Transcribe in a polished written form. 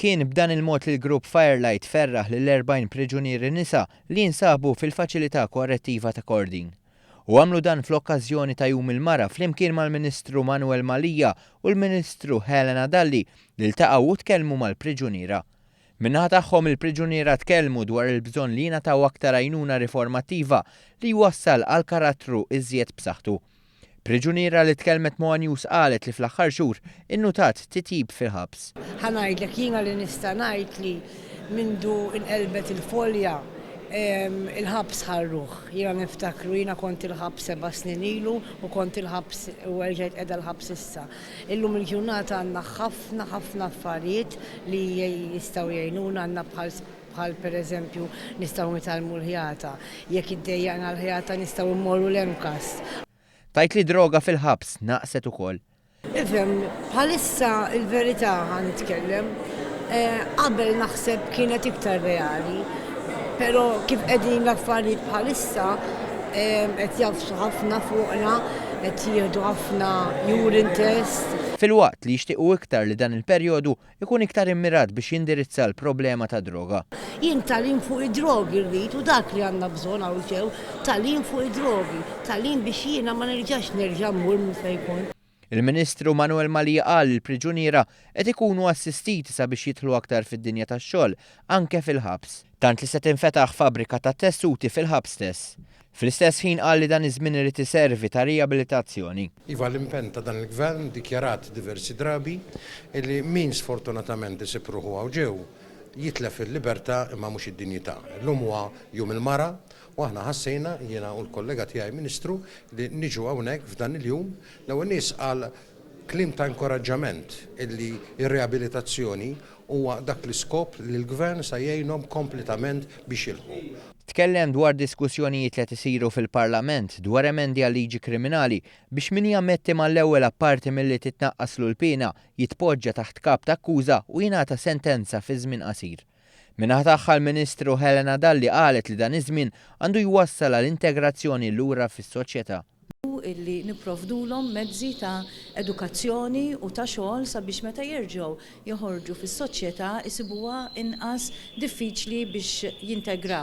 Kien b'dan il-mod li l-grupp Firelight ferraħ lill-40 priġunieri nisa li jinsabu fil-faċilità korrettiva ta' Kordin. U għamlu dan fl-okkażjoni ta' Jum il-Mara flimkien mal-Ministru Manuel Malija u l-Ministru Helena Dalli li ltaqgħu u tkellmu mal-priġuniera. Min-naħa tagħhom il-priġuniera tkellmu dwar il-bżonn li jingħataw aktar għajnuna riformattiva li jwassal għal karattru iżjed b'saħħtu. Priġuniera li tkellmet ma' News qalet li fl-aħħar xhur innutat titjib fil-ħabs. Ħanajdlek jiena li nista' ngħid li mindu inqelbet il-folja il-ħabs ħarruh. Jiena niftakru jiena kont il-ħabs 7 snin ilu u kont il-ħabs u rġgħet qiegħda l-ħabs issa. Illum il-ġurnata għandna ħafna affarijiet li jistgħu jgħinuna għandna bħal pereżempju nistgħu nitalmu l-ħjata. Jekk iddejjaqna l-ħjata nistgħu immorru l-Enkas. Tajt li droga fil-ħabs naqset ukoll. Ifhem, bħalissa il-verità ħan nitkellem, qabel naħseb kienet iktar reali, però kif qegħdin l-affarijiet bħalissa qed jafsu ħafna fuqna, qed jieħdu ħafna urine test. Fil-waqt li jixtiequ iktar li dan il-perjodu ikun iktar immirat biex jindirizza l-problema ta' droga. Jien talim fuq id-drogi rrid u dak li għandna bżonn hawn ġew, talim fuq id-drogi, talim biex jiena ma nerġax nerġa' mmur minn fejn kont. Il-Ministru Manuel Malija qal il-priġuniera qed ikunu assistiti sabiex jidħlu aktar fid-dinja tax-xogħol anke fil-ħabs. Tant li se tinfetaħ fabbrika ta' tessuti fil-ħabs stess. Fl-istess ħin qal li dan iż-żmien irid iservi ta' riabilitazzjoni. Iva l-impenn ta' dan il-gvern dikjarat diversi drabi illi min sfortunatament isib ruħu hawn ġew jitlef il-libertà imma mhux id-dinjità. Llum huwa Jum il-Mara u aħna ħassejna jiena u l-kollega tiegħi Ministru li niġu hawnhekk f'dan il-jum l-ewwel nies qal kliem ta' inkoraġġament illi r-riabilitazzjoni huwa dak l-iskop li l-gvern se jgħinhom kompletament biex jilħu. Tkellem dwar diskussjonijiet li isiru fil-Parlament dwar emendi għal liġi kriminali biex min jammetti mal-ewwel apparti milli titnaqqaslu l-pena jitpoġġa taħt kap ta' akkuża u jingħata sentenza fi żmien qasir. Min-naħa tagħha l-Ministru Helena Dalli qalet li dan iż-żmien għandu jwassal għal integrazzjoni lura fis-soċjetà. Illi nipprovdulhom mezzi ta' edukazzjoni u ta' xogħol sabiex meta jerġgħu joħorġu fis-soċjetà isibuha inqas diffiċli biex jintegraw.